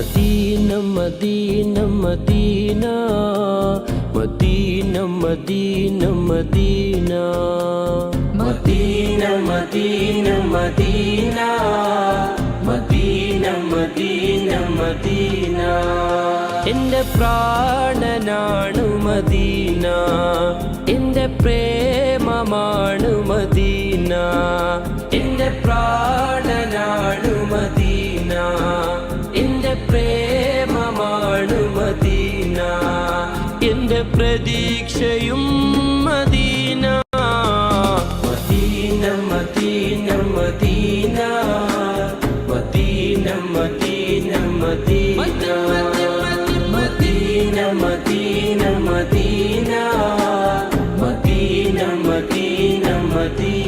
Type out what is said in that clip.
Medina Medina Medina Medina Medina Medina Medina Medina Medina Medina Medina Medina എൻ്റെ പ്രാണനാണു Medina, എൻ്റെ പ്രേമമാണു Medina, എൻ്റെ പ്രാണനാണു മദീന, എൻ്റെ പ്രേമമാണു മദീന, എൻ്റെ പ്രതീക്ഷയും Medina. Medina Medina Medina Medina Medina Medina Medina Medina Medina Medina Medina Medina